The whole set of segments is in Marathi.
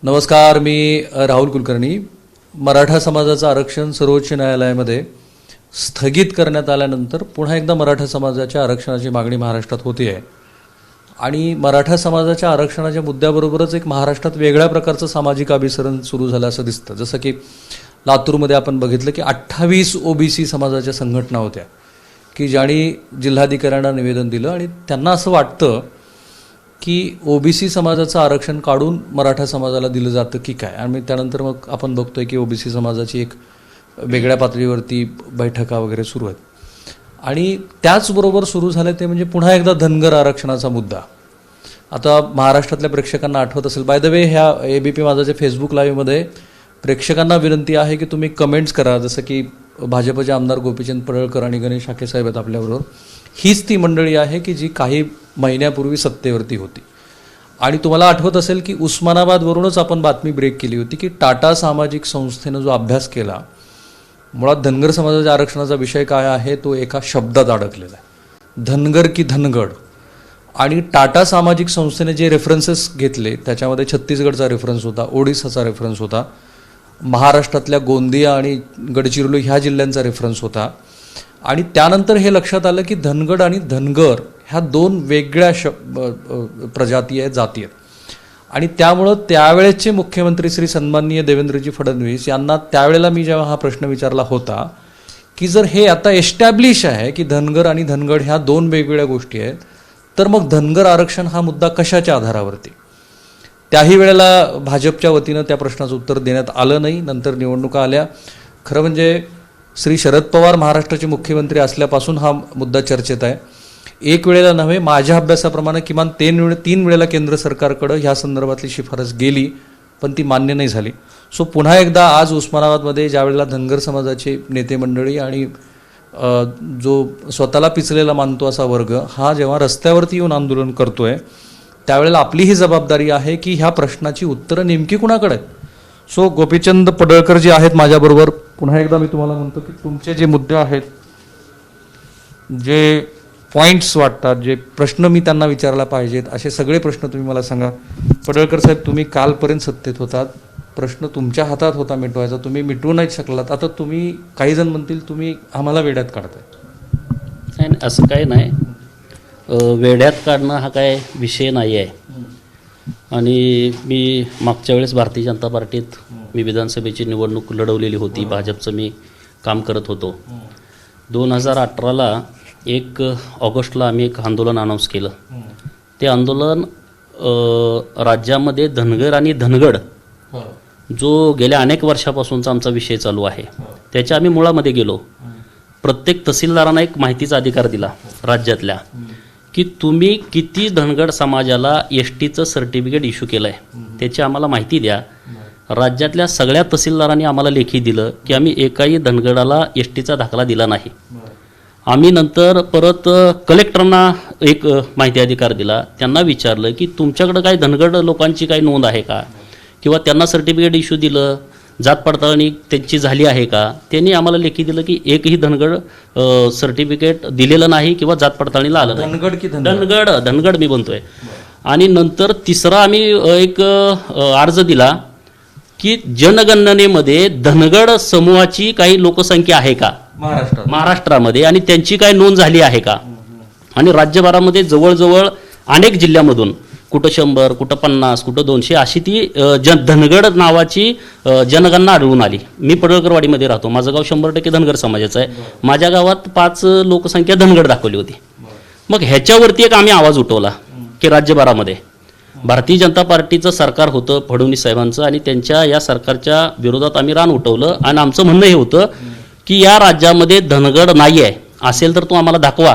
नमस्कार, मी राहुल कुलकर्णी. मराठा समाजाचं आरक्षण सर्वोच्च न्यायालयामध्ये स्थगित करण्यात आल्यानंतर पुन्हा एकदा मराठा समाजाच्या आरक्षणाची मागणी महाराष्ट्रात होती आहे. आणि मराठा समाजाच्या आरक्षणाच्या मुद्द्याबरोबरच एक महाराष्ट्रात वेगळ्या प्रकारचं सामाजिक अभिसरण सुरू झालं असं दिसतं. जसं की लातूरमध्ये आपण बघितलं की 28 ओबीसी समाजाच्या संघटना होत्या की ज्यांनी जिल्हाधिकाऱ्यांना निवेदन दिलं आणि त्यांना असं वाटतं की ओबीसी समाजाचं आरक्षण काढून मराठा समाजाला दिलं जातं की काय. आणि त्यानंतर मग आपण बघतोय की ओबीसी समाजाची एक वेगळ्या पातळीवरती बैठका वगैरे सुरू आहेत. आणि त्याचबरोबर सुरू झालं ते म्हणजे पुन्हा एकदा धनगर आरक्षणाचा मुद्दा. आता महाराष्ट्रातल्या प्रेक्षकांना आठवत असेल, बाय द वे ह्या एबीपी माझाच्या फेसबुक लाईव्हमध्ये प्रेक्षकांना विनंती आहे की तुम्ही कमेंट्स करा. जसं की भाजपचे आमदार गोपीचंद पडळकर आणि गणेश हाके साहेब आहेत आपल्याबरोबर. हीच ती मंडळी आहे की जी काही महिन्यापूर्वी सत्तेवरती होती. आणि तुम्हाला आठवत असेल की उस्मानाबादवरूनच आपण बातमी ब्रेक केली होती की टाटा सामाजिक संस्थेनं जो अभ्यास केला, मुळात धनगर समाजाच्या आरक्षणाचा विषय काय आहे तो एका शब्दात अडकलेला आहे, धनगर की धनगड. आणि टाटा सामाजिक संस्थेने जे रेफरन्सेस घेतले त्याच्यामध्ये छत्तीसगडचा रेफरन्स होता, ओडिसाचा रेफरन्स होता, महाराष्ट्रातल्या गोंदिया आणि गडचिरोली ह्या जिल्ह्यांचा रेफरन्स होता. आणि त्यानंतर हे लक्षात आलं की धनगड आणि धनगर ह्या दोन वेगळ्या प्रजाती आहेत, जाती आहेत. आणि त्यामुळं त्यावेळेचे मुख्यमंत्री श्री सन्माननीय देवेंद्रजी फडणवीस यांना त्यावेळेला मी जेव्हा हा प्रश्न विचारला होता की जर हे आता एस्टॅब्लिश आहे की धनगर आणि धनगड ह्या दोन वेगवेगळ्या गोष्टी आहेत, तर मग धनगर आरक्षण हा मुद्दा कशाच्या आधारावरती. त्याही वेळेला भाजपच्या वतीनं त्या प्रश्नाचं उत्तर देण्यात आलं नाही. नंतर निवडणुका आल्या. खरं म्हणजे श्री शरद पवार महाराष्ट्राचे मुख्यमंत्री असल्यापासून हा मुद्दा चर्चेत आहे. एक वेळेला नव्हे, माझ्या अभ्यासाप्रमाणे किमान 3 वेळेला केंद्र सरकारकडं ह्या संदर्भातली शिफारस गेली, पण ती मान्य नाही झाली. सो पुन्हा एकदा आज उस्मानाबादमध्ये ज्या वेळेला धनगर समाजाचे नेते मंडळी आणि जो स्वतःला पिचलेला मानतो असा वर्ग हा जेव्हा रस्त्यावरती येऊन आंदोलन करतोय, त्यावेळेला आपली ही जबाबदारी आहे की ह्या प्रश्नाची उत्तरं नेमकी कुणाकडे आहेत. सो गोपीचंद पडळकर जे आहेत माझ्याबरोबर, पुन्हा एकदा मी तुम्हाला म्हणतो की तुमचे जे मुद्दे आहेत, जे पॉईंट्स वाटतात, जे प्रश्न मी त्यांना विचारला पाहिजेत, असे सगळे प्रश्न तुम्ही मला सांगा. पडळकर साहेब, तुम्ही कालपर्यंत सत्तेत होतात, प्रश्न तुमच्या हातात होता मिटवायचा, तुम्ही मिटवू नाही शकलात. आता तुम्ही, काही जण म्हणतील तुम्ही आम्हाला वेड्यात काढताय. नाही, असं काही नाही. वेड्यात काढणं हा काय विषय नाही आहे. आणि मी मागच्या वेळेस भारतीय जनता पार्टीत मी विधानसभेची निवडणूक लढवलेली होती. भाजपचं मी काम करत होतो. 2018ला 1 ऑगस्टला आम्ही एक आंदोलन अनाऊन्स केलं. ते आंदोलन राज्यामध्ये धनगर आणि धनगड जो गेल्या अनेक वर्षापासूनचा आमचा विषय चालू आहे त्याच्या आम्ही मुळामध्ये गेलो. प्रत्येक तहसीलदारांना एक माहितीचा अधिकार दिला राज्यातल्या की तुम्ही किती धनगड समाजाला एसटीचं सर्टिफिकेट इश्यू केलं आहे त्याची आम्हाला माहिती द्या. राज्यातल्या सगळ्या तहसीलदारांनी आम्हाला लेखी दिलं की आम्ही एकाही धनगडाला एसटीचा दाखला दिला नाही. आम्ही नंतर परत कलेक्टरना एक माहिती अधिकार दिला. त्यांना विचारलं की तुमच्याकडं काही धनगड लोकांची काही नोंद आहे का, किंवा त्यांना सर्टिफिकेट इश्यू दिलं, जात पडताळणी त्यांची झाली आहे का. त्यांनी आम्हाला लेखी दिलं की एकही धनगड सर्टिफिकेट दिलेलं नाही किंवा जात पडताळणीला आलं नाही. धनगड की धनगड मी म्हणतोय. आणि नंतर तिसरा आम्ही एक अर्ज दिला की जनगणनेमध्ये धनगड समूहाची काही लोकसंख्या आहे का महाराष्ट्रामध्ये आणि त्यांची काय नोंद झाली आहे का. आणि राज्यभरामध्ये जवळजवळ अनेक जिल्ह्यामधून कुठं 100, कुठं 50, कुठं 200 अशी ती धनगड नावाची जनगणना आढळून आली. मी पडळकरवाडीमध्ये राहतो. माझं गाव 100% धनगर समाजाचं आहे. माझ्या गावात 5 लोकसंख्या धनगड दाखवली होती. मग ह्याच्यावरती एक आम्ही आवाज उठवला की राज्यभरामध्ये भारतीय जनता पार्टीचं सरकार होतं फडणवीस साहेबांचं, आणि त्यांच्या या सरकारच्या विरोधात आम्ही रान उठवलं. आणि आमचं म्हणणं हे होतं की या राज्यामध्ये धनगड नाही आहे, असेल तर तो आम्हाला दाखवा.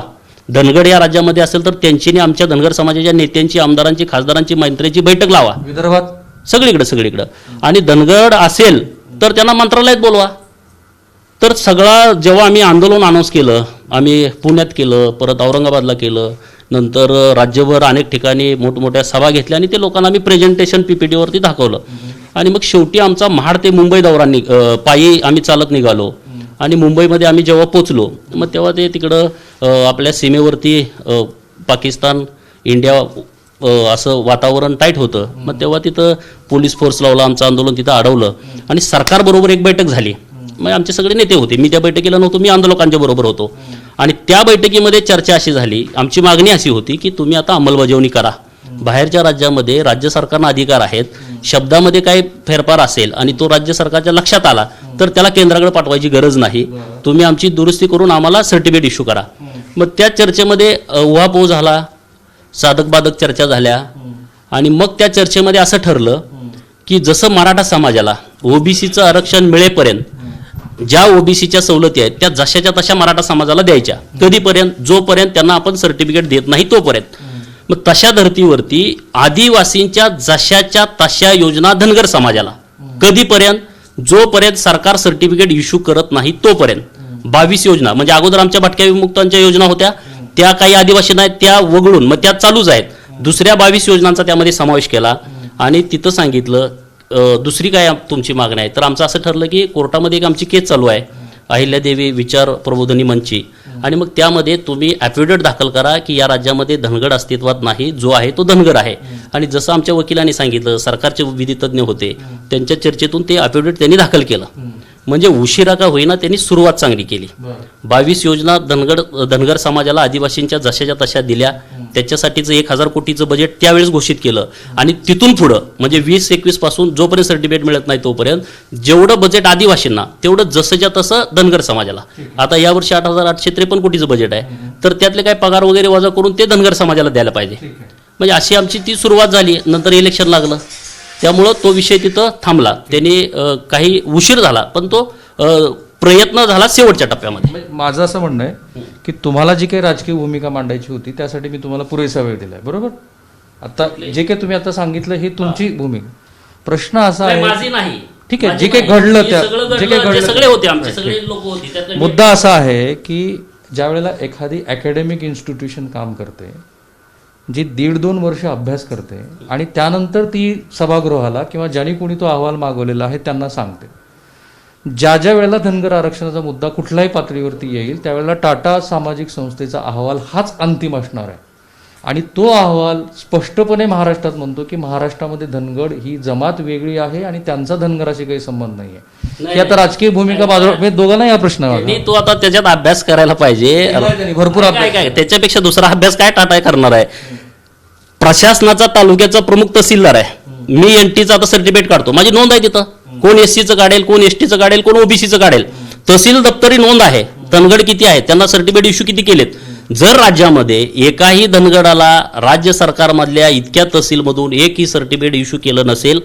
धनगड या राज्यामध्ये असेल तर त्यांची आमच्या धनगर समाजाच्या नेत्यांची, आमदारांची, खासदारांची, मंत्र्यांची बैठक लावा विदर्भात सगळीकडं. आणि धनगड असेल तर त्यांना मंत्रालयात बोलवा. तर सगळा जेव्हा आम्ही आंदोलन अनाऊन्स केलं, आम्ही पुण्यात केलं, परत औरंगाबादला केलं, नंतर राज्यभर अनेक ठिकाणी मोठमोठ्या सभा घेतल्या आणि ते लोकांना आम्ही प्रेझेंटेशन PPTवरती दाखवलं. आणि मग शेवटी आमचा महाड ते मुंबई दौरा पायी आम्ही चालत निघालो. आणि मुंबईमध्ये आम्ही जेव्हा पोचलो मग तेव्हा ते तिकडं आपल्या सीमेवरती पाकिस्तान, इंडिया असं वातावरण टाईट होतं. मग तेव्हा तिथं पोलीस फोर्स लावला, आमचं आंदोलन तिथं अडवलं आणि सरकारबरोबर एक बैठक झाली. मग आमचे सगळे नेते होते, मी त्या बैठकीला नव्हतो, मी आंदोलकांच्या बरोबर होतो. आणि त्या बैठकीमध्ये चर्चा अशी झाली, आमची मागणी अशी होती की तुम्ही आता अंमलबजावणी करा. बाहेरच्या राज्यामध्ये राज्य सरकारना अधिकार आहेत, शब्दामध्ये काही फेरफार असेल आणि तो राज्य सरकारच्या लक्षात आला तर त्याला केंद्राकडे पाठवायची गरज नाही. तुम्ही आमची दुरुस्ती करून आम्हाला सर्टिफिकेट इश्यू करा. मग त्या चर्चेमध्ये उहापोह झाला, साधक बाधक चर्चा झाल्या आणि मग त्या चर्चेमध्ये असं ठरलं की जसं मराठा समाजाला ओबीसीचं आरक्षण मिळेपर्यंत ज्या ओबीसीच्या सवलती आहेत त्या जशाच्या तशा मराठा समाजाला द्यायच्या, कधीपर्यंत, जोपर्यंत त्यांना आपण सर्टिफिकेट देत नाही तोपर्यंत. मग तशा धर्तीवरती आदिवासींच्या जशाच्या तशा योजना धनगर समाजाला कधीपर्यंत, जोपर्यंत सरकार सर्टिफिकेट इश्यू करत नाही तोपर्यंत. 22 योजना म्हणजे अगोदर आमच्या भटक्या विमुक्तांच्या योजना होत्या, त्या काही आदिवासी नाहीत त्या वगळून मग त्या चालूच आहेत. दुसऱ्या 22 योजनांचा त्यामध्ये समावेश केला आणि तिथं सांगितलं दुसरी काय तुमची मागणी आहे. तर आमचं असं ठरलं की कोर्टामध्ये एक आमची केस चालू आहे, अहिल्यादेवी विचार प्रबोधिनी मंचची, आणि मग त्यामध्ये तुम्ही ॲफिडेविट दाखल करा की या राज्यामध्ये धनगड अस्तित्वात नाही, जो आहे तो धनगर आहे. आणि जसं आमच्या वकिलांनी सांगितलं, सरकारचे विधितज्ञ होते, त्यांच्या चर्चेतून ते ॲफिडेविट त्यांनी दाखल केलं. म्हणजे उशिरा का होईना त्यांनी सुरुवात चांगली केली. 22 योजना धनगर समाजाला आदिवासींच्या जशाच्या तशा दिल्या. त्याच्यासाठीचं 1000 कोटीचं बजेट त्यावेळेस घोषित केलं आणि तिथून पुढं म्हणजे 20-21 पासून जोपर्यंत सर्टिफिकेट मिळत नाही तोपर्यंत जेवढं बजेट आदिवासींना तेवढं जसंच्या तसं धनगर समाजाला. आता यावर्षी 8,853 कोटीचं बजेट आहे, तर त्यातले काय पगार वगैरे वजा करून ते धनगर समाजाला द्यायला पाहिजे. म्हणजे अशी आमची ती सुरुवात झाली. नंतर इलेक्शन लागलं, त्यामुळं तो विषय तिथं थांबला. त्यांनी काही उशीर झाला पण तो प्रयत्न झाला शेवटच्या टप्प्यामध्ये. माझं असं म्हणणं आहे की तुम्हाला जी काही राजकीय भूमिका मांडायची होती त्यासाठी मी तुम्हाला पुरेसा वेळ दिलाय, बरोबर. आता जे काही तुम्ही आता सांगितलं ही तुमची भूमिका. प्रश्न असा आहे, माझी नाही, ठीक आहे, जे काही घडलं त्या जे काही घडलं सगळे होते, आमचे सगळे लोक होते. त्यात मुद्दा असा आहे की ज्या वेळेला एखादी अकॅडमिक इन्स्टिट्यूशन काम करते, जी 1.5-2 वर्ष अभ्यास करते आणि त्यानंतर ती सभागृहाला किंवा ज्यांनी कोणी तो अहवाल मागवलेला आहे त्यांना सांगते, ज्या ज्या वेळेला धनगर आरक्षणाचा मुद्दा कुठल्याही पातळीवरती येईल त्यावेळेला टाटा सामाजिक संस्थेचा अहवाल हाच अंतिम असणार आहे. आणि तो अहवाल स्पष्टपणे महाराष्ट्रात म्हणतो की महाराष्ट्रामध्ये धनगड ही जमात वेगळी आहे आणि त्यांचा धनगराशी काही संबंध नाही आहे. ही आता राजकीय भूमिका बाजूला, दोघांना या प्रश्नावर तो आता त्याच्यात अभ्यास करायला पाहिजे, भरपूर अभ्यास. काय त्याच्यापेक्षा दुसरा अभ्यास काय टाटा करणार आहे. प्रशासनाचा तालुक्याचा प्रमुख तहसीलदार आहे, मी एनटीचा आता सर्टिफिकेट काढतो, माझी नोंद आहे तिथं. कोण एससीचं काढेल, कोण एसटीचं काढेल, कोण ओबीसीचं काढेल, तहसील दप्तरी नोंद आहे. धनगड किती आहेत, त्यांना सर्टिफिकेट इश्यू किती केलेत. जर राज्यामध्ये एकाही धनगडाला राज्य सरकारमधल्या इतक्या तहसीलमधून एकही सर्टिफिकेट इश्यू केलं नसेल,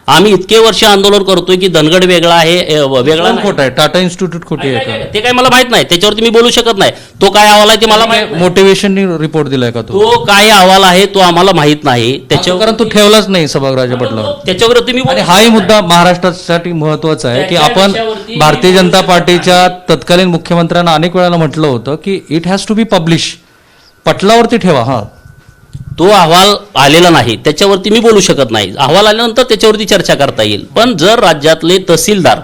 आम्ही इतके वर्ष आंदोलन करतोय की धनगड वेगळा आहे, वेगळा खोटा आहे, टाटा इन्स्टिट्यूट खोटी आहे, ते काय मला माहित नाही, त्याच्यावरती मी बोलू शकत नाही. तो काय अहवाल आहे ते मला माहित, मोटिवेशन रिपोर्ट दिलाय का तो काय अहवाल आहे तो आम्हाला माहित नाही. त्याच्यावर कारण तो ठेवलाच नाही सभागृहाच्या पटलावर. त्याच्यावरती मी आणि हाही मुद्दा महाराष्ट्रासाठी महत्वाचा आहे की आपण भारतीय जनता पार्टीच्या तत्कालीन मुख्यमंत्र्यांना अनेक वेळाला म्हटलं होतं की it has to be publish, पटलावरती ठेवा. हा, तो अहवाल आलेला नाही, त्याच्यावरती मी बोलू शकत नाही. अहवाल आल्यानंतर त्याच्यावरती चर्चा करता येईल. पण जर राज्यातले तहसीलदार,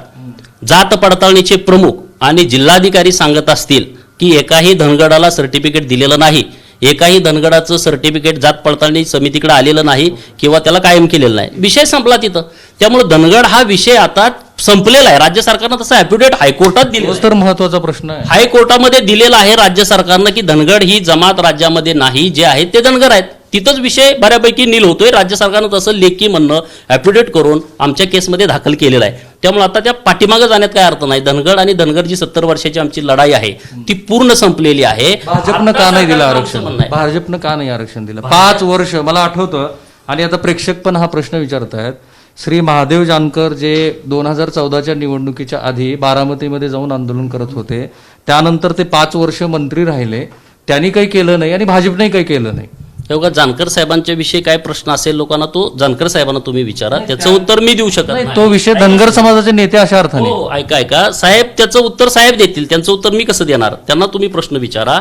जात पडताळणीचे प्रमुख आणि जिल्हाधिकारी सांगत असतील की एकाही धनगडाला सर्टिफिकेट दिलेलं नाही, एकाही धनगडाचं सर्टिफिकेट जात पडताळणी समितीकडे आलेलं नाही किंवा त्याला कायम केलेलं नाही, विषय संपला तिथं. त्यामुळे धनगड हा विषय आता संपलेला आहे. राज्य सरकारनं तसं ॲफिडेविट हायकोर्टात दिलं, तर महत्वाचा प्रश्न आहे. हायकोर्टामध्ये दिलेला आहे राज्य सरकारनं की धनगड ही जमात राज्यामध्ये नाही, जे आहेत ते धनगर आहेत. तिथंच विषय बऱ्यापैकी नील होतोय. राज्य सरकारनं तसं लेखी म्हणणं ॲफिडेविट करून आमच्या केसमध्ये दाखल केलेलं आहे. त्यामुळे आता त्या पाठीमागे जाण्यात काय अर्थ नाही. धनगड आणि धनगर जी 70 वर्षाची आमची लढाई आहे ती पूर्ण संपलेली आहे. भाजपनं का नाही दिलं आरक्षण, भाजपनं का नाही आरक्षण दिलं 5 वर्ष, मला आठवतं. आणि आता प्रेक्षक पण हा प्रश्न विचारतायत. श्री महादेव जानकर जे 2014च्या निवडणुकीच्या आधी बारामतीमध्ये जाऊन आंदोलन करत होते, त्यानंतर ते 5 वर्ष मंत्री राहिले, त्यांनी काही केलं नाही आणि भाजपने काही केलं नाही. तेव्हा जानकर साहेबांच्या विषयी काय प्रश्न असेल लोकांना, तो जानकर साहेबांना तुम्ही विचारा, त्याचं उत्तर मी देऊ शकत नाही. तो विषय धनगर समाजाचे नेते अशा अर्थाने. हो, ऐका साहेब, त्याचं उत्तर साहेब देतील, त्यांचं उत्तर मी कसं देणार. त्यांना तुम्ही प्रश्न विचारा.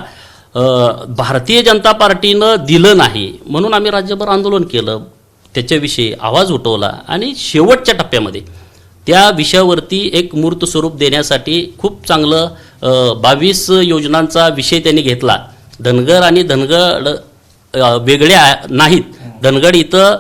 भारतीय जनता पार्टीनं दिलं नाही म्हणून आम्ही राज्यभर आंदोलन केलं, त्याच्याविषयी आवाज उठवला आणि शेवटच्या टप्प्यामध्ये त्या विषयावरती एक मूर्त स्वरूप देण्यासाठी खूप चांगलं 22 योजनांचा विषय त्यांनी घेतला. धनगर आणि धनगड वेगळे नाहीत धनगर इथं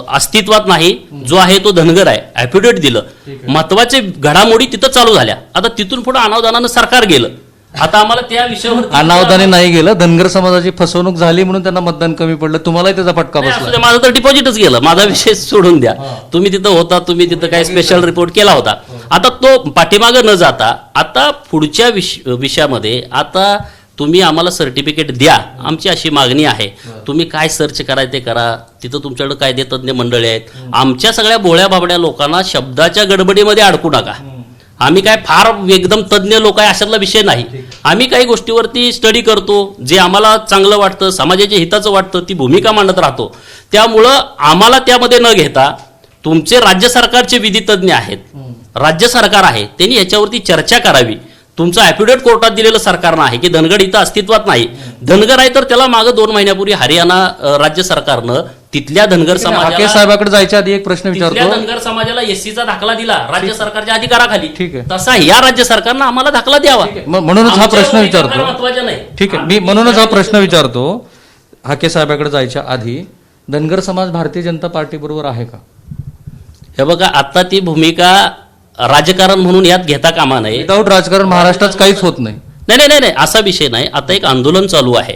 अस्तित्वात नाही, जो आहे तो धनगर आहे, ॲफिडेविट दिलं. महत्वाचे घडामोडी तिथं चालू झाल्या. आता तिथून पुढे अनावधानानं सरकार गेलं. आता आम्हाला त्या विषयावर अनावधाने नाही गेलं, धनगर समाजाची फसवणूक झाली म्हणून त्यांना मतदान कमी पडलं, तुम्हालाही त्याचा फटका नाही, असू बसला. दे, माझं तर डिपॉझिटच गेलं. माझा विषय सोडून द्या. तुम्ही तिथं होता, तुम्ही तिथं काय स्पेशल रिपोर्ट केला होता. आता तो पाठीमागं न जाता आता पुढच्या विषयामध्ये आता तुम्ही आम्हाला सर्टिफिकेट द्या, आमची अशी मागणी आहे. तुम्ही काय सर्च करायचं ते करा, तिथं तुमच्याकडे कायदेतज्ञ मंडळी आहेत. आमच्या सगळ्या भोळ्या बाबड्या लोकांना शब्दाच्या गडबडीमध्ये अडकू नका. आम्ही काय फार एकदम तज्ज्ञ लोक आहे अशातला विषय नाही. आम्ही काही गोष्टीवरती स्टडी करतो, जे आम्हाला चांगलं वाटतं, समाजाच्या हिताचं वाटतं, ती भूमिका मांडत राहतो. त्यामुळं आम्हाला त्यामध्ये न घेता तुमचे राज्य सरकारचे विधितज्ञ आहेत, राज्य सरकार आहे, त्यांनी याच्यावरती चर्चा करावी. तुमचं ॲफिडेविट कोर्टात दिलेलं सरकारनं आहे की धनगर इथं अस्तित्वात नाही. धनगर आहे तर त्याला मागं 2 महिन्यापूर्वी हरियाणा राज्य सरकारनं तिथल्या धनगर हाके समाजाला साहेबाकडे जायच्या आधी एक प्रश्न तिथल्या विचारतो. धनगर समाजाला एससीचा दाखला दिला राज्य सरकारच्या अधिकाराखाली. ठीक आहे. तसा या राज्य सरकारनं आम्हाला दाखला द्यावा. म्हणूनच हा आमच्या प्रश्न भूमिका विचारतो. महत्त्वाच्या नाही. ठीक आहे, मी म्हणूनच हा प्रश्न विचारतो. हाके साहेबाकडे जायच्या आधी धनगर समाज भारतीय जनता पार्टी बरोबर आहे का? हे बघा, आता ती भूमिका राजकारण म्हणून यात घेता कामा नये. विदाऊट राजकारण महाराष्ट्रात काहीच होत नाही. नाही, असा विषय नाही. आता एक आंदोलन चालू आहे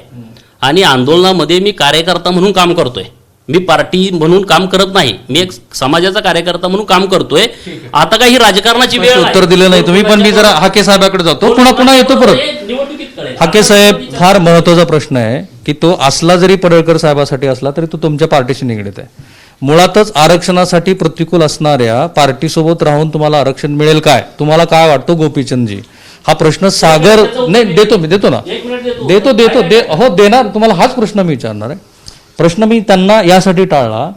आणि आंदोलनामध्ये मी कार्यकर्ता म्हणून काम करतोय. मी पार्टी म्हणून काम करत नाही, मी एक समाजाचा कार्यकर्ता म्हणून काम करतोय. आता काही राजकारणाची वेळ आहे. उत्तर दिलं नाही तुम्ही, पण मी जरा हाके साहेबाकडे जातो, पुन्हा येतो परत. निवडणुकीत कळेल. हाके साहेब, फार महत्वाचा प्रश्न आहे की तो असला जरी पडळकर साहेबासाठी असला तरी तो तुमच्या पार्टीशी निगडीत आहे. मुळातच आरक्षणासाठी प्रतिकूल असणाऱ्या पार्टीसोबत राहून तुम्हाला आरक्षण मिळेल काय? तुम्हाला काय वाटतं गोपीचंदजी? हा प्रश्न सागर नाही देतो ना, एक मिनिट देतो हो देणार. तुम्हाला हाच प्रश्न मी विचारणार आहे. प्रश्न मी त्यांना यासाठी टाळला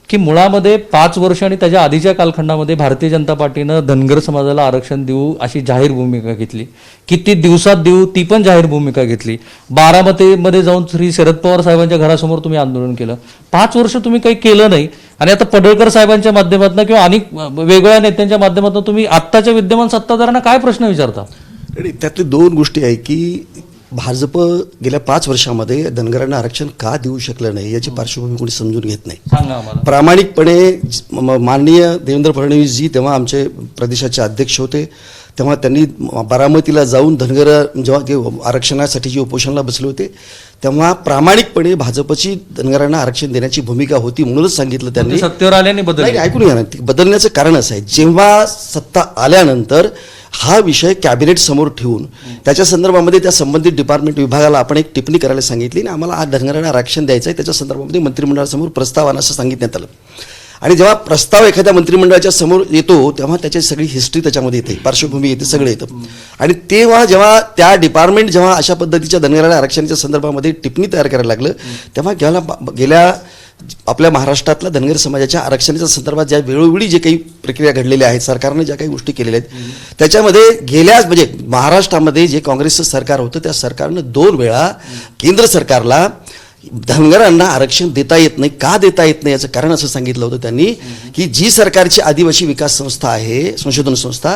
की मुळामध्ये 5 वर्ष आणि त्याच्या आधीच्या कालखंडामध्ये भारतीय जनता पार्टीनं धनगर समाजाला आरक्षण देऊ अशी जाहीर भूमिका घेतली. किती दिवसात देऊ ती पण जाहीर भूमिका घेतली. बारामतीमध्ये जाऊन श्री शरद पवार साहेबांच्या घरासमोर तुम्ही आंदोलन केलं. 5 वर्ष तुम्ही काही केलं नाही आणि आता पडळकर साहेबांच्या माध्यमातून किंवा अनेक वेगळ्या नेत्यांच्या माध्यमातून तुम्ही आत्ताच्या विद्यमान सत्ताधाऱ्यांना काय प्रश्न विचारता? आणि त्यातली 2 गोष्टी आहे की भाजप गेल्या 5 वर्षामध्ये धनगरांना आरक्षण का देऊ शकलं नाही याची पार्श्वभूमी कोणी समजून घेत नाही. सांगा आम्हाला. प्रामाणिकपणे माननीय देवेंद्र फडणवीसजी तेव्हा आमचे प्रदेशाचे अध्यक्ष होते, तेव्हा त्यांनी बारामतीला जाऊन धनगर जेव्हा ते आरक्षणासाठी जे उपोषणाला बसले होते तेव्हा प्रामाणिकपणे भाजपची धनगरांना आरक्षण देण्याची भूमिका होती. म्हणूनच सांगितलं त्यांनी. सत्तेवर आल्याने बदल नाही, ऐकून घ्या ना, बदलण्याचं कारण असं आहे, जेव्हा सत्ता आल्यानंतर हा विषय कॅबिनेट समोर ठेवून त्याच्या संदर्भामध्ये त्या संबंधित डिपार्टमेंट विभागाला आपण एक टिप्पणी करायला सांगितली आणि आम्हाला आज धनगरांना आरक्षण द्यायचं आहे, त्याच्या संदर्भामध्ये मंत्रिमंडळासमोर प्रस्ताव आणा असं सांगितण्यात आलं. आणि जेव्हा प्रस्ताव एखाद्या मंत्रिमंडळाच्या समोर येतो तेव्हा त्याची सगळी हिस्ट्री त्याच्यामध्ये येते, पार्श्वभूमी येते, सगळं येतं. आणि तेव्हा जेव्हा त्या डिपार्टमेंट जेव्हा अशा पद्धतीच्या धनगरांना आरक्षणाच्या संदर्भामध्ये टिप्पणी तयार करायला लागलं तेव्हा गेल्या आपल्या महाराष्ट्रातल्या धनगर समाजाच्या आरक्षणाच्या संदर्भात ज्या वेळोवेळी जे काही प्रक्रिया घडलेल्या आहेत, सरकारने ज्या काही गोष्टी केलेल्या आहेत त्याच्यामध्ये म्हणजे महाराष्ट्रामध्ये जे काँग्रेसचं सरकार होतं त्या सरकारनं 2 वेळा केंद्र सरकारला धनगरांना आरक्षण देता येत नाही. का देता येत नाही याचं कारण असं सांगितलं होतं त्यांनी की जी सरकारची आदिवासी विकास संस्था आहे, संशोधन संस्था,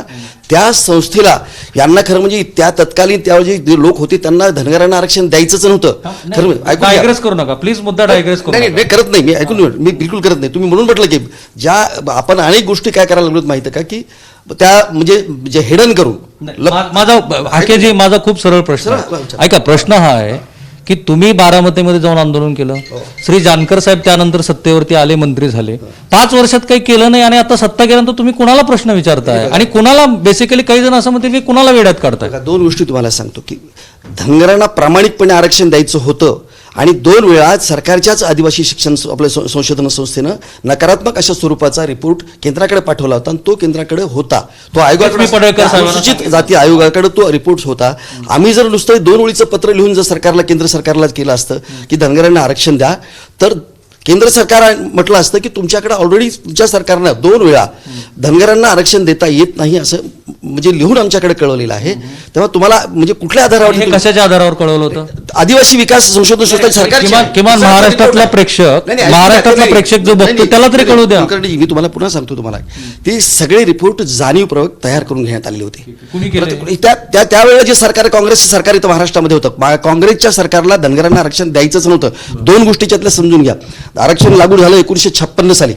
त्या संस्थेला यांना खरं म्हणजे त्या तत्कालीन त्या जे लोक होते त्यांना धनगरांना आरक्षण द्यायचंच नव्हतं. खरं डायग्रेस करू नका प्लीज, मुद्दा डायग्रेस करू नाही, नका. नाही करत नाही मी, ऐकून मी बिलकुल करत नाही. तुम्ही म्हणून म्हटलं की ज्या आपण अनेक गोष्टी काय करायला लागलो माहिती का की त्या म्हणजे जे हेडन करून माझा हाकेजी माझा खूप सरळ प्रश्न आहे. ऐका, प्रश्न हा आहे की तुम्ही बारामतीमध्ये जाऊन आंदोलन केलं, श्री जानकर साहेब त्यानंतर सत्तेवरती आले, मंत्री झाले, 5 वर्षात काही केलं नाही आणि आता सत्ता गेल्यानंतर तुम्ही कुणाला प्रश्न विचारताय आणि कुणाला बेसिकली काही जण असं म्हणते की कुणाला वेड्यात काढताय? 2 गोष्टी तुम्हाला सांगतो की धनगरांना प्रामाणिकपणे आरक्षण द्यायचं होतं आणि 2 वेळा सरकारच्याच आदिवासी शिक्षण आपल्या संशोधन संस्थेनं नकारात्मक अशा स्वरूपाचा रिपोर्ट केंद्राकडे पाठवला होता आणि तो केंद्राकडे होता, तो आयोगाकडे, अनुसूचित जाती आयोगाकडे तो रिपोर्ट होता. आम्ही जर नुसतं 2 ओळीचं पत्र लिहून जर सरकारला, केंद्र सरकारला केलं असतं की धनगरांना आरक्षण द्या, तर केंद्र सरकार म्हटलं असतं की तुमच्याकडे ऑलरेडी तुमच्या सरकारनं 2 वेळा धनगरांना आरक्षण देता येत नाही असं म्हणजे लिहून आमच्याकडे कळवलेलं आहे. तेव्हा तुम्हाला म्हणजे कुठल्या आधारावर हे कशाच्या आधारावर कळवलं होतं? आदिवासी विकास संशोधन संस्था सरकारची आहे. किमान महाराष्ट्रातला प्रेक्षक, नाही, नाही, महाराष्ट्रातला नाही, प्रेक्षक जो नाही, बघतो त्याला तरी कळू द्या. कुलकर्णी, मी तुम्हाला पुन्हा सांगतो तुम्हाला, ते सगळे रिपोर्ट जाणीवपूर्वक तयार करून घेण्यात आलेले होते. कुणी केले? त्यावेळेला जे सरकार, काँग्रेसचं सरकार इथं महाराष्ट्रामध्ये होतं, काँग्रेसच्या सरकारला धनगरांना आरक्षण द्यायचंच नव्हतं. दोन गोष्टीच्यातल्या समजून घ्या. आरक्षण लागू झालं 1956 साली,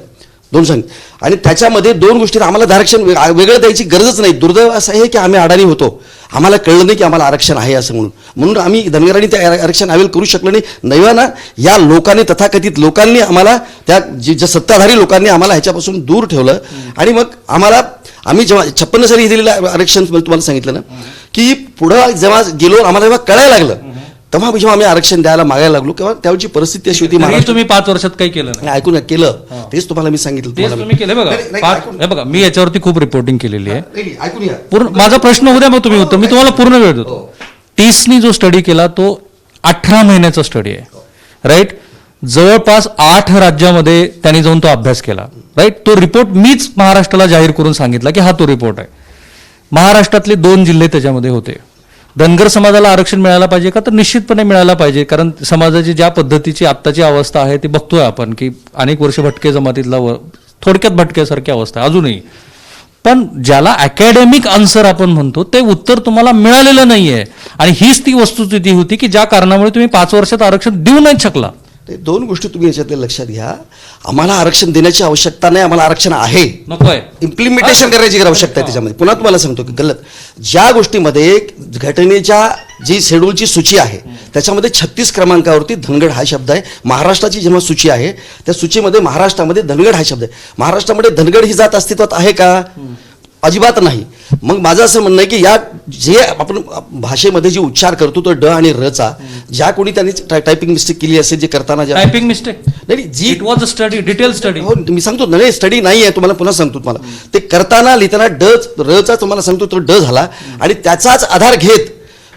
दोन सांग, आणि त्याच्यामध्ये दोन गोष्टी, आम्हाला आरक्षण वेगळं द्यायची गरजच नाही. दुर्दैव असं आहे की आम्ही अडाणी होतो, आम्हाला कळलं नाही की आम्हाला आरक्षण आहे असं म्हणून आम्ही धनगरांनी ते आरक्षण अवेल करू शकलो नाही. नव्यानं या लोकांनी, तथाकथित लोकांनी आम्हाला, त्या जे सत्ताधारी लोकांनी आम्हाला ह्याच्यापासून दूर ठेवलं. आणि मग आम्ही जेव्हा 56 साली दिलेलं आरक्षण तुम्हाला सांगितलं ना, की पुढं जेव्हा गेलो, आम्हाला जेव्हा कळायला लागलं, तेव्हा जेव्हा आम्ही आरक्षण द्यायला मागायला लागलो, किंवा त्यावेळची परिस्थिती अशी होती. तरी तुम्ही 5 वर्षात काही केलं नाही. ऐकून केलं, तेच तुम्हाला मी सांगितलं. तेच तुम्ही केलं. हे बघा, मी याच्यावरती खूप रिपोर्टिंग केलेली आहे. नाही, ऐकून घ्या. पूर्ण माझा प्रश्न होऊ द्या, मग तुम्ही उत्तर, मी तुम्हाला पूर्ण वेळ देतो. टीसनी जो स्टडी केला तो 18 महिन्याचा स्टडी आहे, राईट. जवळपास 8 राज्यामध्ये त्यांनी जाऊन तो अभ्यास केला, राईट. तो रिपोर्ट मीच महाराष्ट्राला जाहीर करून सांगितला की हा तो रिपोर्ट आहे. महाराष्ट्रातले 2 जिल्हे त्याच्यामध्ये होते. धनगर समाजाला आरक्षण मिळायला पाहिजे का? तर निश्चितपणे मिळायला पाहिजे, कारण समाजाची ज्या पद्धतीची आत्ताची अवस्था आहे ती बघतोय आपण, की अनेक वर्ष भटके जमातीतला थोडक्यात भटक्यासारखी अवस्था आहे अजूनही. पण ज्याला अकॅडमिक आन्सर आपण म्हणतो ते उत्तर तुम्हाला मिळालेलं नाहीये. आणि हीच ती वस्तुस्थिती होती की ज्या कारणामुळे तुम्ही 5 वर्षात आरक्षण देऊ नाही शकला. ते दोन गोष्टी तुम्ही याच्यातल्या लक्षात घ्या. आम्हाला आरक्षण देण्याची आवश्यकता नाही, आम्हाला आरक्षण आहे. नकोय. इम्प्लिमेंटेशन करायची आवश्यकता आहे त्याच्यामध्ये. पुन्हा तुम्हाला सांगतो की गलत, ज्या गोष्टीमध्ये घटनेच्या जी शेड्यूलची सूची आहे त्याच्यामध्ये 36 क्रमांकावरती धनगड हा शब्द आहे. महाराष्ट्राची जेव्हा सूची आहे त्या सूचीमध्ये महाराष्ट्रामध्ये धनगड हा शब्द आहे. महाराष्ट्रामध्ये धनगड ही जात अस्तित्वात आहे का? अजिबात नाही. मग माझं असं म्हणणं आहे की या जे आपण भाषेमध्ये जे उच्चार करतो तो ड आणि रचा, ज्या कोणी त्यांनी टायपिंग मिस्टेक केली असेल, जे करताना टायपिंग मिस्टेक नाही, जी it was a study, detail study. हो, मी सांगतो नाही, स्टडी नाही आहे, तुम्हाला पुन्हा सांगतो. तुम्हाला ते करताना लिहिताना रचा तुम्हाला सांगतो तो ड झाला. आणि त्याचाच आधार घेत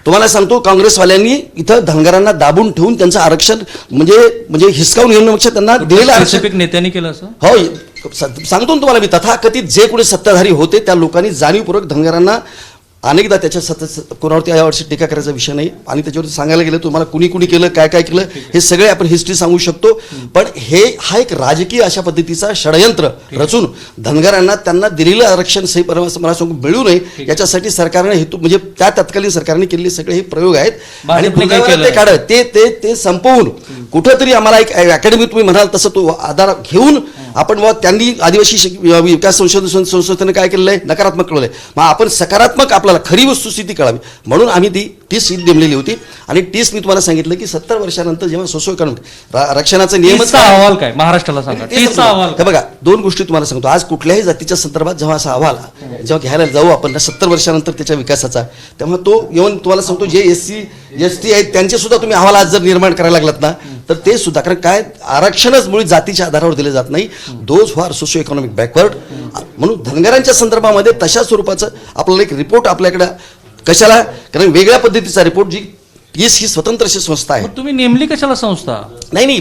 तुम्हाला सांगतो काँग्रेसवाल्यांनी इथं धनगरांना दाबून ठेवून त्यांचं आरक्षण म्हणजे हिसकावून घेण्यापेक्षा त्यांना दिलेलं आरक्षण नेत्यांनी केलं असं. हो, सांगतो ना तुम्हाला मी. तथाकथित जे कोणी सत्ताधारी होते त्या लोकांनी जाणीवपूर्वक धनगरांना अनेकदा त्याच्या कोणावरती यावर्षी टीका करायचा विषय नाही. आणि त्याच्यावरती सांगायला गेलं तुम्हाला कुणी कुणी केलं, काय काय केलं, हे सगळे आपण हिस्ट्री सांगू शकतो. पण हा एक राजकीय अशा पद्धतीचा षडयंत्र रचून धनगरांना त्यांना दिलेलं आरक्षण सही मला सांगू मिळू नये याच्यासाठी सरकारने हेतू, म्हणजे त्या तत्कालीन सरकारने केलेले सगळे हे प्रयोग आहेत. आणि ते काढत ते संपवून कुठंतरी आम्हाला एक अकॅडमी तुम्ही म्हणाल तसं तो आधार घेऊन आपण त्यांनी आदिवासी विकास संशोधन संस्थेने काय केलेलं आहे, नकारात्मक कळवलंय. मग आपण सकारात्मक आपल्याला खरी वस्तुस्थिती कळावी म्हणून आम्ही ती टीस नेमलेली होती. आणि टीस मी तुम्हाला सांगितलं की 70 वर्षानंतर जेव्हा सोशो इकॉनॉमिक आरक्षणाचा नियमच अहवाल काय महाराष्ट्राला सांगा. हे बघा, दोन गोष्टी तुम्हाला सांगतो. आज कुठल्याही जातीच्या संदर्भात जेव्हा असा अहवाल जेव्हा घ्यायला जाऊ आपण 70 वर्षानंतर त्याच्या विकासाचा, तेव्हा तो येऊन तुम्हाला सांगतो जे SC ST आहेत त्यांचे सुद्धा तुम्ही अहवाल आज जर निर्माण करायला लागलात ना तर ते सुद्धा, कारण काय आरक्षणच मुळी जातीच्या आधारावर दिले जात नाही. Those who are socio economic backward. म्हणून धनगरांच्या संदर्भामध्ये तशा स्वरूपाचं आपल्याला एक रिपोर्ट आपल्याकडे कशाला, कारण वेगळ्या पद्धतीचा रिपोर्ट जी टीस ही स्वतंत्र अशी संस्था आहे. तुम्ही नेमली कशाला संस्था? नाही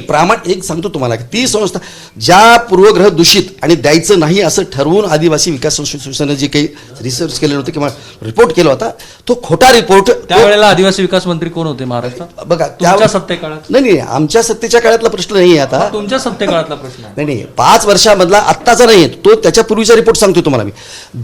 एक सांगतो तुम्हाला की ती संस्था ज्या पूर्वग्रह दूषित आणि द्यायचं नाही असं ठरवून आदिवासी विकास संस्थेने जे काही रिसर्च केलेलं होतं किंवा रिपोर्ट केला होता तो खोटा रिपोर्ट. त्यावेळेला आदिवासी विकास मंत्री कोण होते महाराष्ट्रात? बघा, तुमच्या सत्तेकाळात. नाही आमच्या सत्तेच्या काळातला प्रश्न नाही आहे आता. तुमच्या सत्तेकाळातला प्रश्न नाही 5 वर्षामधला आत्ताचा नाही तो त्याच्या पूर्वीचा रिपोर्ट सांगतो तुम्हाला मी.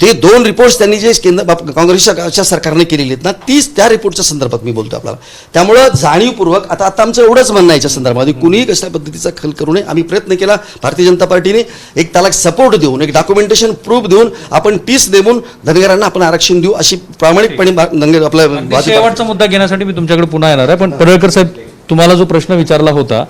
ते 2 रिपोर्ट्स त्यांनी जे काँग्रेसच्या सरकारने केलेले आहेत ना, तीच त्या रिपोर्टच्या संदर्भात मी बोलतो आपल्याला. त्यामुळं जाणीवपूर्वक आता आमचं एवढंच म्हणणं याच्या संदर्भामध्ये कुणीही कशा पद्धतीचा खल करू नये. आम्ही प्रयत्न केला, भारतीय जनता पार्टीने एक त्याला सपोर्ट देऊन, एक डॉक्युमेंटेशन प्रूफ देऊन आपण टीस देऊन धनगरांना आपण आरक्षण देऊ अशी प्रामाणिकपणे आपल्या शेवटचा मुद्दा घेण्यासाठी मी तुमच्याकडे पुन्हा येणार आहे. पण पडळकर साहेब, तुम्हाला जो प्रश्न विचारला होता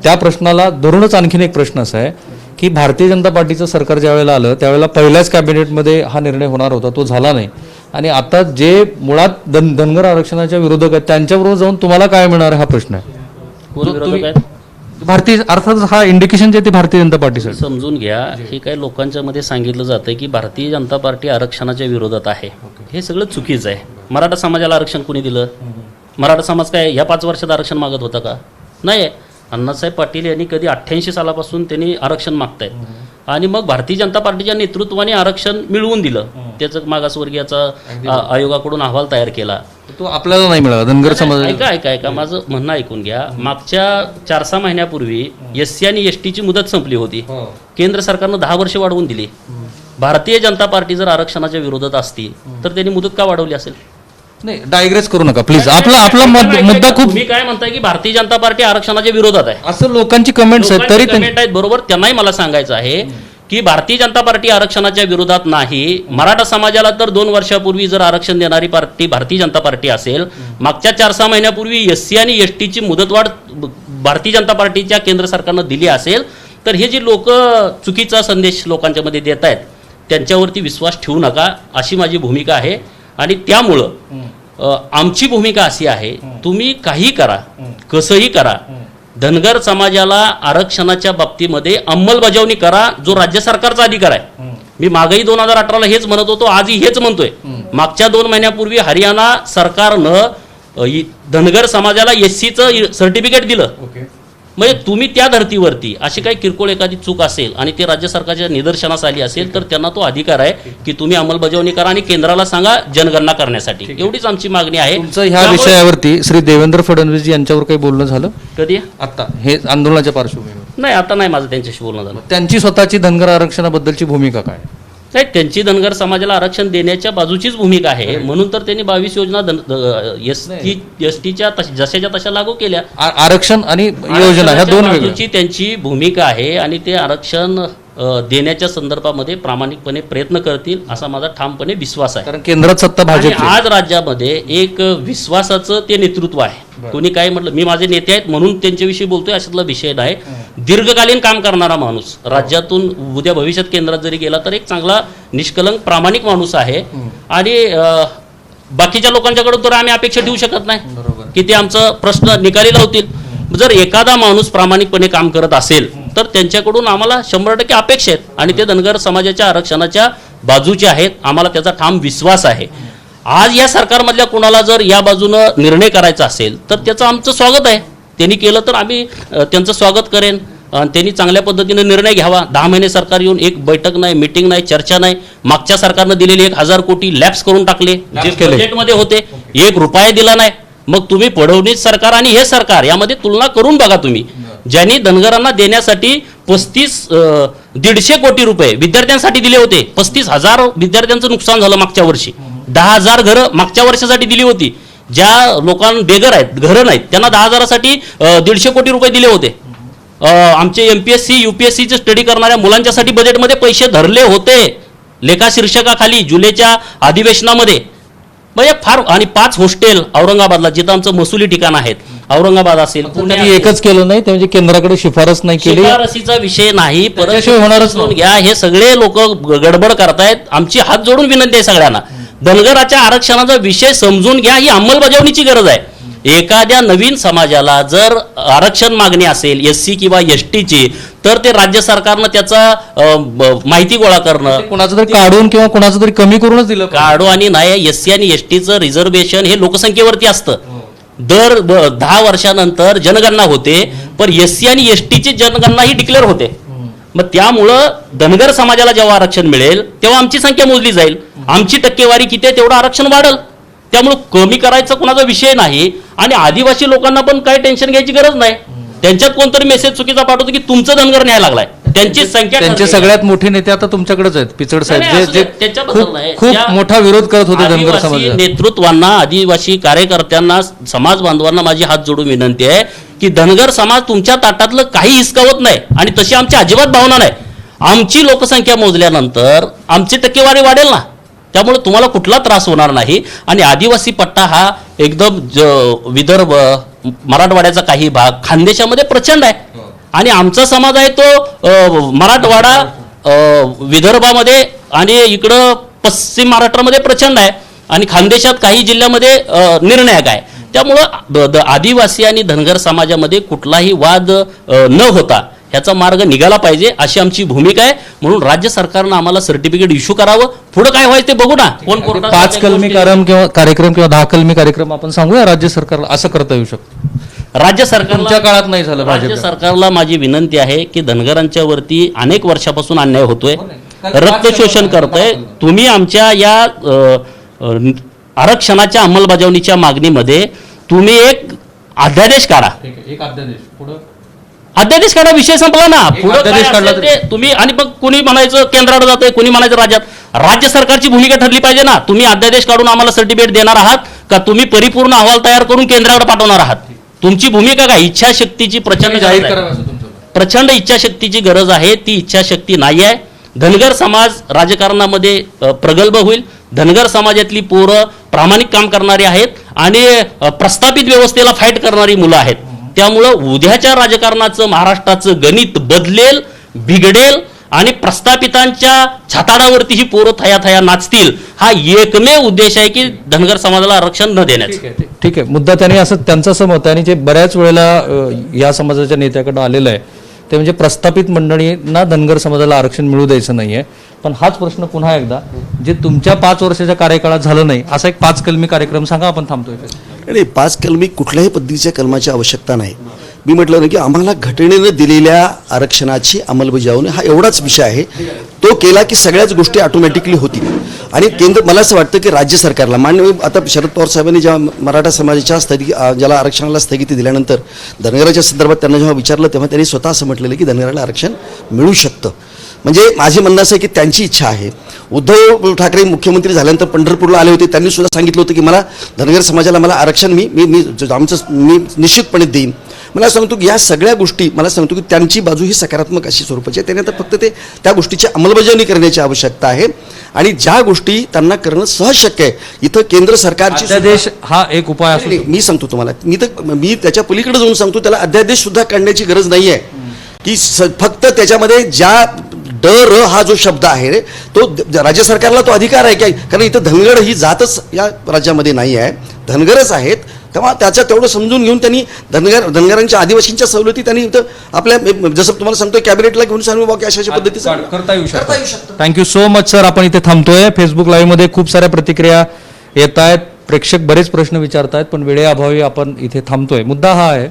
त्या प्रश्नाला धरूनच आणखीन एक प्रश्न असा आहे की भारतीय जनता पार्टीचं सरकार ज्या वेळेला आलं त्यावेळेला पहिल्याच कॅबिनेटमध्ये हा निर्णय होणार होता, तो झाला नाही. आणि आता जे मुळात धनगर आरक्षणाच्या विरोधक आहेत त्यांच्याबरोबर जाऊन तुम्हाला काय मिळणार हा प्रश्न आहे. भारतीय अर्थात हा इंडिकेशन जे ते भारतीय जनता पार्टीसाठी समजून घ्या. हे काही लोकांच्या मध्ये सांगितलं जातं की भारतीय जनता पार्टी आरक्षणाच्या विरोधात आहे. हे सगळं चुकीचं आहे. मराठा समाजाला आरक्षण कोणी दिलं? मराठा समाज काय या 5 वर्षात आरक्षण मागत होता का? नाही. अण्णासाहेब पाटील यांनी कधी 88 सालापासून त्यांनी आरक्षण मागतायत आणि मग भारतीय जनता पार्टीच्या नेतृत्वाने आरक्षण मिळवून दिलं. प्रत्येक मागासवर्गीयाचा आयोगाकडून अहवाल तयार केला. तो आपल्याला नाही मिळाला धनगर समाज. ऐका माझं म्हणणं ऐकून घ्या. मागच्या 4-6 महिन्यापूर्वी SC आणि STची मुदत संपली होती. केंद्र सरकारनं 10 वर्ष वाढवून दिली. भारतीय जनता पार्टी जर आरक्षणाच्या विरोधात असती तर त्यांनी मुदत का वाढवली असेल? नाही, डायग्रेस करू नका प्लीज. आपला मुद्दा खूप. तुम्ही काय म्हणताय की भारतीय जनता पार्टी आरक्षणाच्या विरोधात आहे असं लोकांची कमेंट्स आहेत, तरी कमेंट आहेत. बरोबर, त्यांनाही मला सांगायचं आहे की भारतीय जनता पार्टी आरक्षणाच्या विरोधात नाही. मराठा समाजाला तर 2 वर्षापूर्वी जर आरक्षण देणारी पार्टी भारतीय जनता पार्टी असेल, मागच्या 4-6 महिन्यापूर्वी SC आणि STची मुदतवाढ भारतीय जनता पार्टीच्या केंद्र सरकारनं दिली असेल, तर हे जे लोक चुकीचा संदेश लोकांच्या मध्ये देत आहेत त्यांच्यावरती विश्वास ठेवू नका, अशी माझी भूमिका आहे. आणि त्यामुळं आमची भूमिका अशी आहे, तुम्ही काही करा, कसंही करा, धनगर समाजाला आरक्षणाच्या बाबतीमध्ये अंमलबजावणी करा, जो राज्य सरकारचा अधिकार आहे. मी मागही 2018ला हेच म्हणत होतो, आजही हेच म्हणतोय. मागच्या 2 महिन्यापूर्वी हरियाणा सरकारनं धनगर समाजाला SCचं सर्टिफिकेट दिलं. म्हणजे तुम्ही त्या धर्तीवरती अशी काही किरकोळ एखादी चूक असेल आणि ते राज्य सरकारच्या निदर्शनास आली असेल तर त्यांना तो अधिकार आहे की तुम्ही अंमलबजावणी करा आणि केंद्राला सांगा जनगणना करण्यासाठी. एवढीच आमची मागणी आहे. तुमचं ह्या विषयावरती श्री देवेंद्र फडणवीस यांच्यावर काही बोलणं झालं कधी? आता हे आंदोलनाच्या पार्श्वभूमीवर? नाही, आता नाही माझं त्यांच्याशी बोलणं झालं. त्यांची स्वतःची धनगर आरक्षणाबद्दलची भूमिका काय? नाही, त्यांची धनगर समाजाला आरक्षण देण्याच्या बाजूचीच भूमिका आहे. म्हणून तर त्यांनी 22 योजना STच्या जशाच्या तशा लागू केल्या. आरक्षण आणि योजना ह्या दोन वेगळ्या. त्यांची भूमिका आहे आणि ते आरक्षण देण्याच्या संदर्भामध्ये प्रामाणिकपणे प्रयत्न करतील असा माझा ठामपणे विश्वास आहे. कारण केंद्रात सत्ता भाजप. आज राज्यामध्ये एक विश्वासाचं ते नेतृत्व आहे. कोणी काय म्हटलं, मी माझे नेते आहेत म्हणून त्यांच्याविषयी बोलतोय अशातला विषय नाही. दीर्घकालीन काम करणारा माणूस, राज्यातून उद्या भविष्यात केंद्रात जरी गेला तर एक चांगला निष्कलंक प्रामाणिक माणूस आहे. आणि बाकीच्या लोकांच्याकडून तर आम्ही अपेक्षा ठेवू शकत नाही की ते आमचा प्रश्न निकाली लावतील. जर एखादा माणूस प्रामाणिकपणे काम करत असेल तर त्यांच्याकडून आम्हाला 100% अपेक्षा आहेत आणि ते धनगर समाजाच्या आरक्षणाच्या बाजूचे आहेत. आम्हाला त्याचा ठाम विश्वास आहे. आज या सरकारमधल्या कोणाला जर या बाजूनं निर्णय करायचा असेल तर त्याचं आमचं स्वागत आहे. त्यांनी केलं तर आम्ही त्यांचं स्वागत करेन. त्यांनी चांगल्या पद्धतीने निर्णय घ्यावा. 10 महिने सरकार येऊन एक बैठक नाही, मीटिंग नाही, चर्चा नाही. मागच्या सरकारनं दिलेले 1000 कोटी लॅप्स करून टाकले, जे बजेटमध्ये होते. 1 रुपया दिला नाही. मग तुम्ही फडणवीस सरकार आणि हे सरकार यामध्ये तुलना करून बघा तुम्ही. ज्यांनी धनगरांना देण्यासाठी 150 कोटी रुपये विद्यार्थ्यांसाठी दिले होते. 35,000 विद्यार्थ्यांचं नुकसान झालं मागच्या वर्षी. 10,000 घरं मागच्या वर्षासाठी दिली होती. ज्या लोकांना बेघर आहेत, घरं नाहीत, त्यांना 10,000साठी 150 कोटी रुपये दिले होते. आमचे MPSC UPSCचे स्टडी करणाऱ्या मुलांच्यासाठी बजेटमध्ये पैसे धरले होते लेखा शीर्षकाखाली जुलैच्या अधिवेशनामध्ये. म्हणजे फार. आणि 5 हॉस्टेल औरंगाबादला, जिथं आमचं महसुली ठिकाण आहेत, औरंगाबाद असेल, पुणे एकच केलं नाही, म्हणजे केंद्राकडे शिफारस नाही केली. शिफारसीचा विषय नाही, परत होणारच घ्या. हे सगळे लोक गडबड करतायत. आमची हात जोडून विनंती आहे सगळ्यांना, धनगराच्या आरक्षणाचा विषय समजून घ्या. ही अंमलबजावणीची गरज आहे. एखाद्या नवीन समाजाला जर आरक्षण मागणी असेल SC किंवा STची तर ते राज्य सरकारनं त्याचा माहिती गोळा करणं, कुणाचं तरी काढून किंवा कुणाचं तरी कमी करूनच दिलं. काढू आणि नाही. SC आणि STचं रिझर्वेशन हे लोकसंख्येवरती असतं. दर 10 वर्षानंतर जनगणना होते, पण SC आणि STची जनगणना ही डिक्लेअर होते. मग त्यामुळं धनगर समाजाला जेव्हा आरक्षण मिळेल तेव्हा आमची संख्या मोजली जाईल. आमची टक्केवारी किती आहे तेवढं आरक्षण वाढेल. त्यामुळे कमी करायचा कोणाचा विषय नाही. आणि आदिवासी लोकांना पण काही टेन्शन घ्यायची गरज नाही. त्यांच्यात कोणतरी मेसेज चुकीचा पाठवतो की तुमचं धनगर न्याय लागलाय. त्यांची संख्या, त्यांचे सगळ्यात मोठे नेते आता तुमच्याकडेच आहेत, पिचड साहेब, जे खूप मोठा विरोध करत होते धनगर समाज नेतृत्वांना, आदिवासी कार्यकर्त्यांना, समाज बांधवांना माझी हात जोडून विनंती आहे की धनगर समाज तुमच्या ताटातलं काही हिसकावत नाही आणि तशी आमची अजिबात भावना नाही. आमची लोकसंख्या मोजल्यानंतर आमची टक्केवारी वाढेल ना, त्यामुळे तुम्हाला कुठला त्रास होणार नाही. आणि आदिवासी पट्टा हा एकदम विदर्भ, मराठवाड्याचा काही भाग, खानदेशामध्ये प्रचंड आहे. आणि आमचा समाज आहे तो मराठवाडा, विदर्भामध्ये आणि इकडं पश्चिम महाराष्ट्रामध्ये प्रचंड आहे आणि खानदेशात काही जिल्ह्यामध्ये निर्णायक आहे. त्यामुळं आदिवासी आणि धनगर समाजामध्ये कुठलाही वाद न होता ह्याचा मार्ग निघाला पाहिजे अशी आमची भूमिका आहे. म्हणून राज्य सरकारनं आम्हाला सर्टिफिकेट इश्यू करावं. पुढे काय व्हायचं ते बघू ना. कोण 5 कलमी कार्यक्रम किंवा 10 कलमी कार्यक्रम आपण सांगूया राज्य सरकारला, असं करता येऊ शकतं. राज्य सरकारच्या काळात नाही झालं. राज्य सरकारला माझी विनंती आहे की धनगरांच्या वरती अनेक वर्षापासून अन्याय होतोय. रक्तशोषण करतंय. तुम्ही आमच्या या आरक्षणाच्या अंमलबजावणीच्या मागणीमध्ये तुम्ही एक अध्यादेश काढा. एक अध्यादेश पुढं अध्यादेश काढा, विषय संपला ना. एक पुढं अध्यादेश काय काढला असेल ते तुम्ही, आणि मग कुणी म्हणायचं केंद्राकडे जातोय, कुणी म्हणायचं राज्यात. राज्य सरकारची भूमिका ठरली पाहिजे ना. तुम्ही अध्यादेश काढून आम्हाला सर्टिफिकेट देणार आहात का तुम्ही परिपूर्ण अहवाल तयार करून केंद्राकडे पाठवणार आहात? तुमची भूमिका काय? इच्छाशक्तीची प्रचंड जाहीर गरज आहे. करावं असं तुमचं मत. प्रचंड इच्छाशक्तीची गरज आहे. ती इच्छाशक्ती नाही आहे. धनगर समाज राजकारणामध्ये प्रगल्भ होईल. धनगर समाजातली पोरं प्रामाणिक काम करणारी आहेत आणि प्रस्थापित व्यवस्थेला फाईट करणारी मुलं आहेत. त्यामुळं उद्याच्या राजकारणाचं महाराष्ट्राचं गणित बदलेल, बिघडेल आणि प्रस्थापितांच्या छाताडावरती ही पोरं थया नाचतील. हा एकमेव उद्देश आहे की धनगर समाजाला आरक्षण न देण्याचा. ठीक आहे. मुद्दा त्यांनी असं त्यांचं असं मत आहे, आणि जे बऱ्याच वेळेला या समाजाच्या नेत्याकडनं आलेलं आहे ते म्हणजे प्रस्थापित मंडळींना धनगर समाजाला आरक्षण मिळू द्यायचं नाहीये. पण हाच प्रश्न पुन्हा एकदा, जे तुमच्या 5 वर्षाच्या कार्यकाळात झालं नाही, असा एक 5 कलमी कार्यक्रम सांगा, आपण थांबतोय. आणि 5 कलमी कुठल्याही पद्धतीच्या कलमाची आवश्यकता नाही. मी म्हटलं ना की आम्हाला घटनेनं दिलेल्या आरक्षणाची अंमलबजावणी हा एवढाच विषय आहे. तो केला की सगळ्याच गोष्टी ऑटोमॅटिकली होतील. आणि केंद्र, मला असं वाटतं की राज्य सरकारला, मान्य आता शरद पवार साहेबांनी जेव्हा मराठा समाजाच्या ज्याला आरक्षणाला स्थगिती दिल्यानंतर धनगराच्या संदर्भात त्यांना जेव्हा विचारलं तेव्हा त्यांनी स्वतः असं म्हटलेलं की धनगराला आरक्षण मिळू शकतं. म्हणजे माझे म्हणणं असं आहे की त्यांची इच्छा आहे. उद्धव ठाकरे मुख्यमंत्री झाल्यानंतर पंढरपूरला आले होते, त्यांनी सुद्धा सांगितलं होतं की मला धनगर समाजाला मला आरक्षण मी निश्चितपणे देईन. मला सांगतो की या सगळ्या गोष्टी, मला सांगतो की त्यांची बाजू ही सकारात्मक अशी स्वरूपाची आहे. त्यांनी आता फक्त त्या गोष्टीची अंमलबजावणी करण्याची आवश्यकता आहे. आणि ज्या गोष्टी त्यांना करणं सहज शक्य आहे, इथं केंद्र सरकारची अध्यादेश हा एक उपाय असू मी सांगतो तुम्हाला, मी त्याच्या पलीकडे जाऊन सांगतो, त्याला अध्यादेश सुद्धा काढण्याची गरज नाही आहे. की फक्त त्याच्यामध्ये ज्या हा जो शब्द आहे तो राज्य सरकारला तो अधिकार आहे. कारण इथं धनगर ही जातच या राज्यामध्ये नाही आहे, धनगरच आहेत. तेव्हा त्याचं तेवढं समजून घेऊन त्यांनी धनगरांच्या आदिवासींच्या सवलती त्यांनी इथं आपल्या, जसं तुम्हाला सांगतोय, कॅबिनेटला घेऊन सांगू बाकी अशा पद्धतीचं करता येऊ शकतं. Thank you so much sir. आपण इथे थांबतोय. फेसबुक लाईव्ह मध्ये खूप साऱ्या प्रतिक्रिया येत आहेत, प्रेक्षक बरेच प्रश्न विचारतायत, पण वेळेअभावी आपण इथे थांबतोय. मुद्दा हा आहे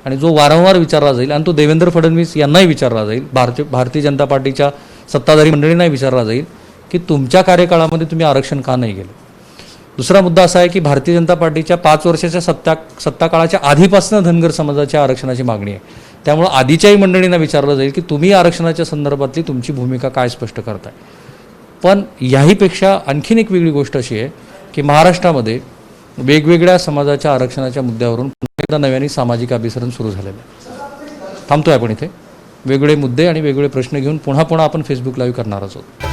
आणि जो वारंवार विचारला जाईल, आणि तो देवेंद्र फडणवीस यांनाही विचारला जाईल, भारतीय जनता पार्टीच्या सत्ताधारी मंडळींनाही विचारला जाईल की तुमच्या कार्यकाळामध्ये तुम्ही आरक्षण का नाही गेलं. दुसरा मुद्दा असा आहे की भारतीय जनता पार्टीच्या 5 वर्षाच्या सत्ता काळाच्या आधीपासून धनगर समाजाच्या आरक्षणाची मागणी आहे. त्यामुळे आधीच्याही मंडळींना विचारलं जाईल की तुम्ही आरक्षणाच्या संदर्भातली तुमची भूमिका काय स्पष्ट करताय. पण याहीपेक्षा आणखीन एक वेगळी गोष्ट अशी आहे की महाराष्ट्रामध्ये वेगवेगळ्या समाजाच्या आरक्षणाच्या मुद्द्यावरून पुन्हा एकदा नव्याने सामाजिक अभिसरण सुरू झालेलं आहे. थांबतोय आपण इथे. वेगवेगळे मुद्दे आणि वेगवेगळे प्रश्न घेऊन पुन्हा आपण फेसबुक लाईव्ह करणार आहोत.